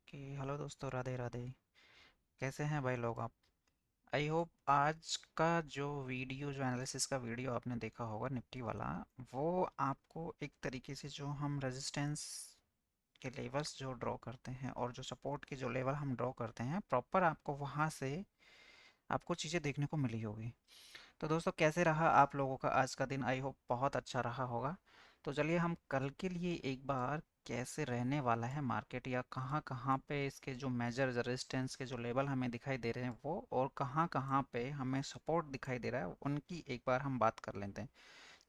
Hello दोस्तों, राधे राधे। कैसे हैं भाई लोग आप? आई होप आज का जो वीडियो, जो एनालिसिस का वीडियो आपने देखा होगा निफ्टी वाला, वो आपको एक तरीके से जो हम रेजिस्टेंस के लेवल्स जो ड्रॉ करते हैं और जो सपोर्ट के जो लेवल हम ड्रॉ करते हैं, प्रॉपर आपको वहाँ से आपको चीज़ें देखने को मिली होगी। तो दोस्तों, कैसे रहा आप लोगों का आज का दिन? आई होप बहुत अच्छा रहा होगा। तो चलिए हम कल के लिए एक बार कैसे रहने वाला है मार्केट, या कहाँ कहाँ पे इसके जो मेजर रेजिस्टेंस के जो लेवल हमें दिखाई दे रहे हैं वो, और कहाँ कहाँ पे हमें सपोर्ट दिखाई दे रहा है, उनकी एक बार हम बात कर लेते हैं।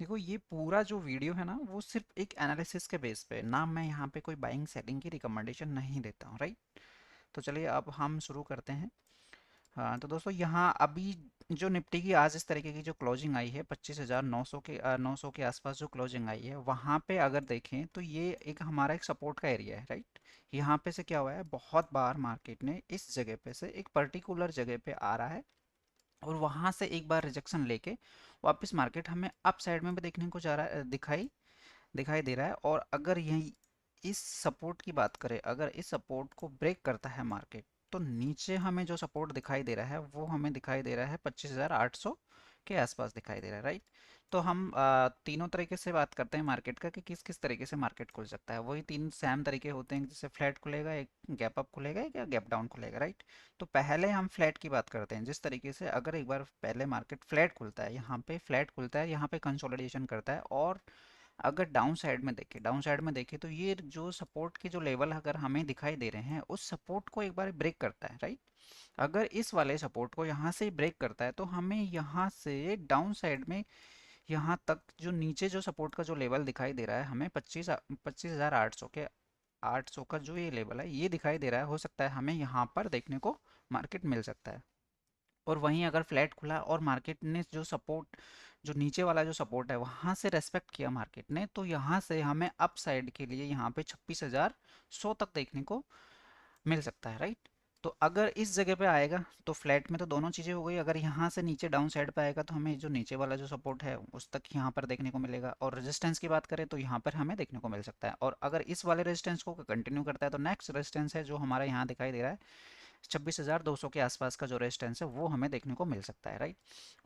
देखो, ये पूरा जो वीडियो है ना, वो सिर्फ एक एनालिसिस के बेस पे ना, मैं यहाँ पे कोई बाइंग सेलिंग की रिकमेंडेशन नहीं देता हूँ, राइट? तो चलिए अब हम शुरू करते हैं। हाँ, तो दोस्तों यहाँ अभी जो निफ्टी की आज इस तरीके की जो क्लोजिंग आई है 25,900 के 900 के आसपास जो क्लोजिंग आई है, वहाँ पे अगर देखें तो ये एक हमारा एक सपोर्ट का एरिया है, राइट? यहाँ पे से क्या हुआ है, बहुत बार मार्केट ने इस जगह पे से एक पर्टिकुलर जगह पे आ रहा है और वहाँ से एक बार रिजेक्शन लेके वापस मार्केट हमें अप साइड में भी देखने को जा रहा है, दिखाई दिखाई दे रहा है। और अगर यही इस सपोर्ट की बात करें, अगर इस सपोर्ट को ब्रेक करता है मार्केट, तो नीचे हमें जो सपोर्ट दिखाई दे रहा है वो हमें दिखाई दे रहा है 25,800 के आसपास दिखाई दे रहा है, राइट? तो हम तीनों तरीके से बात करते हैं मार्केट का कि किस किस तरीके से मार्केट खुल सकता है। वही तीन सेम तरीके होते हैं, जैसे फ्लैट खुलेगा, एक गैप अप खुलेगा, एक या गैप डाउन खुलेगा, राइट? तो पहले हम फ्लैट की बात करते हैं। जिस तरीके से अगर एक बार पहले मार्केट फ्लैट खुलता है, यहाँ पे फ्लैट खुलता है, यहाँ पे कंसोलिडेशन करता है, और अगर डाउन साइड में देखें तो ये जो सपोर्ट के जो लेवल अगर हमें दिखाई दे रहे हैं, उस सपोर्ट को एक बार ब्रेक करता है, राइट? अगर इस वाले सपोर्ट को यहाँ से ब्रेक करता है तो हमें यहाँ से डाउन साइड में, यहाँ तक जो नीचे जो सपोर्ट का जो लेवल दिखाई दे रहा है हमें 25,800 के 800 का जो ये लेवल है, ये दिखाई दे रहा है। हो सकता है हमें यहाँ पर देखने को मार्केट मिल सकता है। और वहीं अगर फ्लैट खुला और मार्केट ने जो सपोर्ट, जो नीचे वाला जो सपोर्ट है वहां से रेस्पेक्ट किया मार्केट ने, तो यहाँ से हमें अप साइड के लिए यहाँ पे 26,100 तक देखने को मिल सकता है, राइट? तो अगर इस जगह पे आएगा तो फ्लैट में तो दोनों चीज़ें हो गई। अगर यहाँ से नीचे डाउन साइड पे आएगा तो हमें जो नीचे वाला जो सपोर्ट है उस तक यहाँ पर देखने को मिलेगा। और रेजिस्टेंस की बात करें तो यहाँ पर हमें देखने को मिल सकता है। और अगर इस वाले रेजिस्टेंस को कंटिन्यू करता है तो नेक्स्ट रेजिस्टेंस है जो हमारा यहाँ दिखाई दे रहा है 26,200 के आसपास का जो रेजिस्टेंस है वो हमें देखने को मिल सकता है, राइट?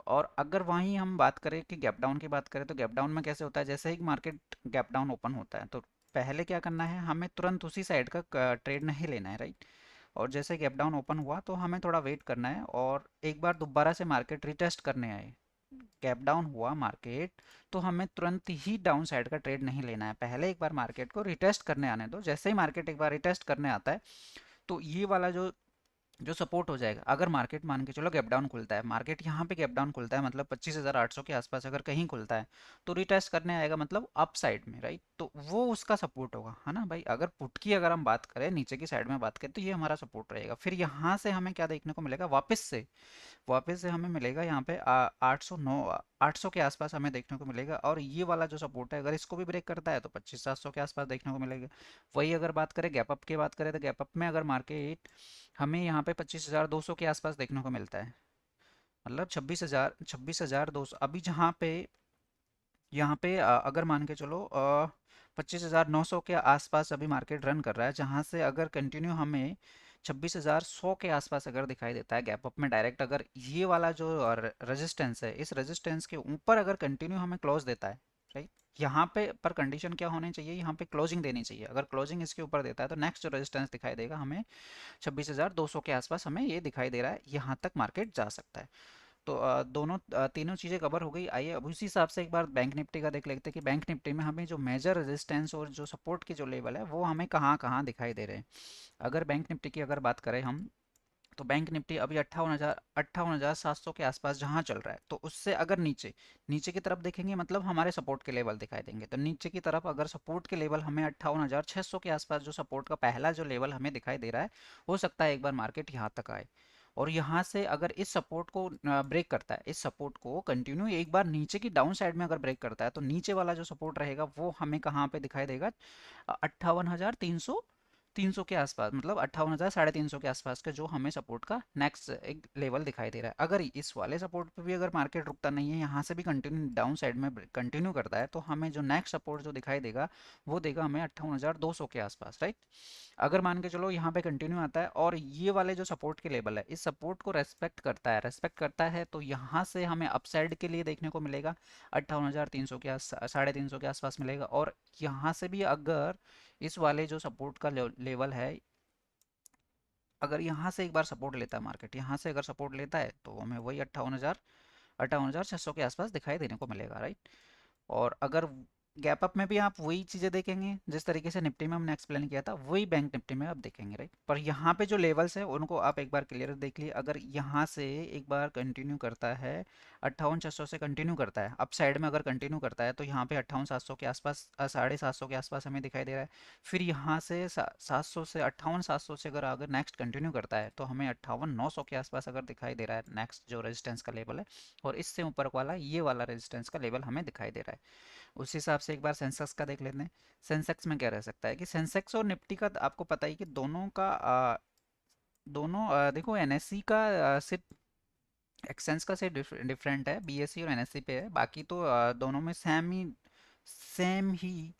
और अगर वहीं हम बात करें कि गैप डाउन की बात करें, तो गैप डाउन में कैसे होता है, जैसे ही मार्केट गैप डाउन ओपन होता है तो पहले क्या करना है, हमें तुरंत उसी साइड का ट्रेड नहीं लेना है, राइट? और जैसे गैप डाउन ओपन हुआ तो हमें थोड़ा वेट करना है, और एक बार दोबारा से मार्केट रिटेस्ट करने आए, गैप डाउन हुआ मार्केट, तो हमें तुरंत ही डाउन साइड का ट्रेड नहीं लेना है। पहले एक बार मार्केट को रिटेस्ट करने आने दो। जैसे ही मार्केट एक बार रिटेस्ट करने आता है तो ये वाला जो जो सपोर्ट हो जाएगा, अगर मार्केट मान के चलो गैप डाउन खुलता है, मार्केट यहाँ पे गैप डाउन खुलता है मतलब 25,800 के आसपास अगर कहीं खुलता है, तो रिटेस्ट करने आएगा मतलब अप साइड में, राइट? तो वो उसका सपोर्ट होगा, है ना भाई? अगर पुट की अगर हम बात करें, नीचे की साइड में बात करें, तो ये हमारा सपोर्ट रहेगा। फिर यहाँ से हमें क्या देखने को मिलेगा, वापस से हमें मिलेगा यहाँ पे 800 के आसपास हमें देखने को मिलेगा। और ये वाला जो सपोर्ट है, अगर इसको भी ब्रेक करता है तो 25,700 के आसपास देखने को मिलेगा। वही अगर बात करें गैप अप की बात करें, तो गैप अप में अगर मार्केट हमें यहाँ पे 25,200 के आसपास देखने को मिलता है, मतलब 26,200 अभी जहाँ पे, यहाँ पे अगर मान के चलो 25,900 के आसपास अभी मार्केट रन कर रहा है, जहाँ से अगर कंटिन्यू हमें 26,100 के आसपास अगर दिखाई देता है गैप अप में डायरेक्ट, अगर ये वाला जो रेजिस्टेंस है, इस रेजिस्टेंस के ऊपर अगर कंटिन्यू हमें क्लोज देता है, राइट? यहाँ पे पर कंडीशन क्या होनी चाहिए, यहाँ पे क्लोजिंग देनी चाहिए। अगर क्लोजिंग इसके ऊपर देता है तो नेक्स्ट जो रेजिस्टेंस दिखाई देगा हमें 26,200 के आसपास, हमें ये दिखाई दे रहा है यहाँ तक मार्केट जा सकता है। तो तीनों चीज़ें कवर हो गई। आइए अब उसी हिसाब से एक बार बैंक निफ्टी का देख लेते हैं कि बैंक निफ्टी में हमें जो मेजर रेजिस्टेंस और जो सपोर्ट के जो लेवल है वो हमें कहाँ कहाँ दिखाई दे रहे हैं। अगर बैंक निफ्टी की अगर बात करें हम, तो बैंक निफ्टी अभी 58,700 के आसपास जहाँ चल रहा है, तो उससे अगर नीचे नीचे की तरफ देखेंगे मतलब हमारे सपोर्ट के लेवल दिखाई देंगे। तो नीचे की तरफ अगर सपोर्ट के लेवल हमें 58,600 के आसपास, जो सपोर्ट का पहला जो लेवल हमें दिखाई दे रहा है, हो सकता है एक बार मार्केट यहाँ तक आए। और यहाँ से अगर इस सपोर्ट को ब्रेक करता है, इस सपोर्ट को कंटिन्यू एक बार नीचे की डाउन साइड में अगर ब्रेक करता है, तो नीचे वाला जो सपोर्ट रहेगा वो हमें कहाँ पे दिखाई देगा, 58,300 300 के आसपास, मतलब 58,000 350 के आसपास का जो हमें सपोर्ट का नेक्स्ट एक लेवल दिखाई दे रहा है। अगर इस वाले सपोर्ट पे भी अगर मार्केट रुकता नहीं है, यहाँ से भी कंटिन्यू डाउन साइड में कंटिन्यू करता है, तो हमें जो नेक्स्ट सपोर्ट जो दिखाई देगा वो देगा हमें 58,200 के आसपास, राइट। अगर मान के चलो यहाँ पे कंटिन्यू आता है और ये वाले जो सपोर्ट के लेवल है इस सपोर्ट को रेस्पेक्ट करता है तो यहाँ से हमें अपसाइड के लिए देखने को मिलेगा 58,300 के आस 350 के आसपास मिलेगा। और यहाँ से भी अगर इस वाले जो सपोर्ट का लेवल है, अगर यहाँ से एक बार सपोर्ट लेता है मार्केट, यहाँ से अगर सपोर्ट लेता है तो हमें वही 58,600 के आसपास दिखाई देने को मिलेगा, राइट। और अगर गैप अप में भी आप वही चीज़ें देखेंगे जिस तरीके से निफ्टी में हमने एक्सप्लेन किया था, वही बैंक निफ्टी में आप देखेंगे, राइट। पर यहाँ पे जो लेवल्स है उनको आप एक बार क्लियर देख लिए। अगर यहाँ से एक बार कंटिन्यू करता है 58,600 से कंटिन्यू करता है अप साइड में, अगर कंटिन्यू करता है तो यहाँ पे 58,700 के आसपास 750 के आसपास हमें दिखाई दे रहा है। फिर यहाँ से 700 से 58,700 से अगर नेक्स्ट कंटिन्यू करता है तो हमें 58,900 के आसपास अगर दिखाई दे रहा है नेक्स्ट जो रेजिस्टेंस का लेवल है। और इससे ऊपर वाला ये वाला रेजिस्टेंस का लेवल हमें दिखाई दे रहा है। उस हिसाब से एक बार सेंसेक्स का देख लेते हैं। सेंसेक्स में क्या रह सकता है कि सेंसेक्स और निफ्टी का आपको पता ही कि दोनों का दोनों देखो एनएससी का सिर्फ एक्सचेंज का से डिफरेंट है, बीएससी और एनएससी पे है। बाकी तो दोनों में सेम ही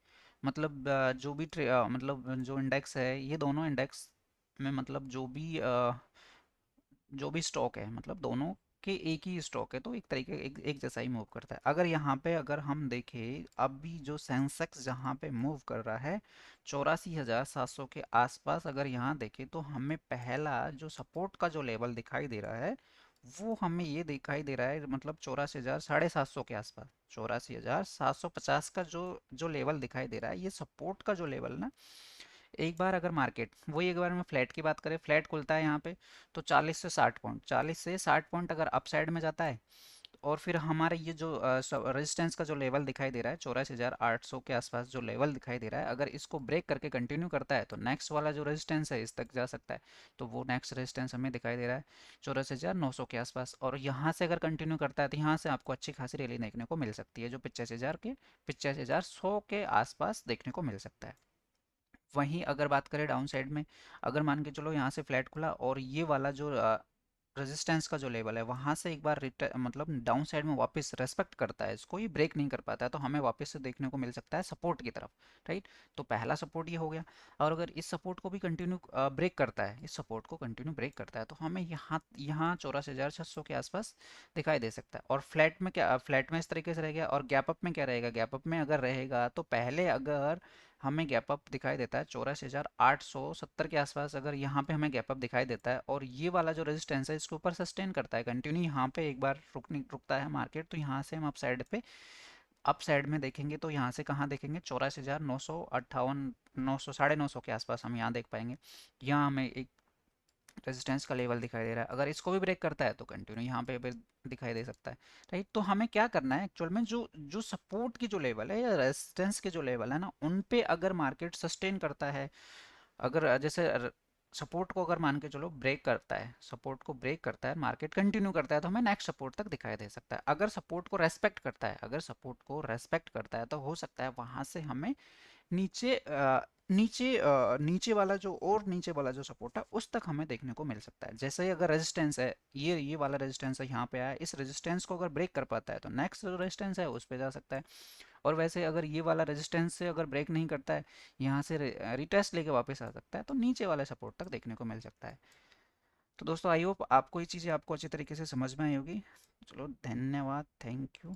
मतलब जो भी मतलब जो इंडेक्स है ये दोनों इंडेक्स में मतलब जो भी स्टॉक है मतलब दोनों के एक ही स्टॉक है, तो एक तरीके एक जैसा ही मूव करता है। अगर यहाँ पे अगर हम देखें अभी जो सेंसेक्स जहाँ पे मूव कर रहा है 84,700 के आसपास, अगर यहाँ देखें तो हमें पहला जो सपोर्ट का जो लेवल दिखाई दे रहा है वो हमें ये दिखाई दे रहा है, मतलब 84,750 के आसपास 84,750 का जो लेवल दिखाई दे रहा है, ये सपोर्ट का जो लेवल ना, एक बार अगर मार्केट वही एक बार में फ्लैट की बात करें, फ्लैट खुलता है यहाँ पे तो 40 से 60 पॉइंट अगर अपसाइड में जाता है और फिर हमारे ये जो रेजिस्टेंस का जो लेवल दिखाई दे रहा है 84,800 के आसपास जो लेवल दिखाई दे रहा है, अगर इसको ब्रेक करके कंटिन्यू करता है तो नेक्स्ट वाला जो रेजिस्टेंस है इस तक जा सकता है। तो वो नेक्स्ट रेजिस्टेंस हमें दिखाई दे रहा है 84,900 के आसपास। और यहाँ से अगर कंटिन्यू करता है तो यहाँ से आपको अच्छी खासी रैली देखने को मिल सकती है जो 85,100 के आसपास देखने को मिल सकता है। वहीं अगर बात करें डाउन साइड में, अगर मान के चलो यहाँ से फ्लैट खुला और ये वाला जो रेजिस्टेंस का जो लेवल है वहाँ से एक बार मतलब डाउन साइड में वापस रेस्पेक्ट करता है, इसको ये ब्रेक नहीं कर पाता है, तो हमें वापस से देखने को मिल सकता है सपोर्ट की तरफ, राइट। तो पहला सपोर्ट ये हो गया। और अगर इस सपोर्ट को भी कंटिन्यू ब्रेक करता है, इस सपोर्ट को कंटिन्यू ब्रेक करता है तो हमें यहाँ यहाँ 84,600 के आसपास दिखाई दे सकता है। और फ्लैट में क्या, फ्लैट में इस तरीके से रह गया। और गैप अप में क्या रहेगा, गैप अप में अगर रहेगा तो पहले अगर हमें गैप अप दिखाई देता है 84,870 के आसपास, अगर यहाँ पे हमें गैप अप दिखाई देता है और ये वाला जो रेजिस्टेंस है इसके ऊपर सस्टेन करता है कंटिन्यू, यहाँ पे एक बार रुकता है मार्केट, तो यहाँ से हम अप साइड में देखेंगे तो यहाँ से कहाँ देखेंगे 84,958 900 950 के आसपास हम यहाँ देख पाएंगे। यहाँ हमें एक रेजिस्टेंस का लेवल दिखाई दे रहा है, अगर इसको भी ब्रेक करता है तो कंटिन्यू यहाँ पे भी दिखाई दे सकता है, राइट। तो हमें क्या करना है एक्चुअल में, जो जो सपोर्ट की जो लेवल है या रेजिस्टेंस के जो लेवल है ना उन पे अगर मार्केट सस्टेन करता है, अगर जैसे सपोर्ट को अगर मान के चलो ब्रेक करता है, सपोर्ट को ब्रेक करता है मार्केट कंटिन्यू करता है तो हमें नेक्स्ट सपोर्ट तक दिखाई दे सकता है। अगर सपोर्ट को रेस्पेक्ट करता है, अगर सपोर्ट को रेस्पेक्ट करता है तो हो सकता है वहां से हमें नीचे नीचे वाला जो और नीचे वाला जो सपोर्ट है उस तक हमें देखने को मिल सकता है। जैसे ही अगर रेजिस्टेंस है, ये वाला रेजिस्टेंस है यहाँ पे आया, इस रेजिस्टेंस को अगर ब्रेक कर पाता है तो नेक्स्ट जो रेजिस्टेंस है उस पे जा सकता है। और वैसे अगर ये वाला रेजिस्टेंस से अगर ब्रेक नहीं करता है, यहाँ से रिटेस्ट लेके वापस आ सकता है तो नीचे वाले सपोर्ट तक देखने को मिल सकता है। तो दोस्तों आई होप आपको ये चीज़ें आपको अच्छी तरीके से समझ में आई होगी। चलो धन्यवाद, थैंक यू।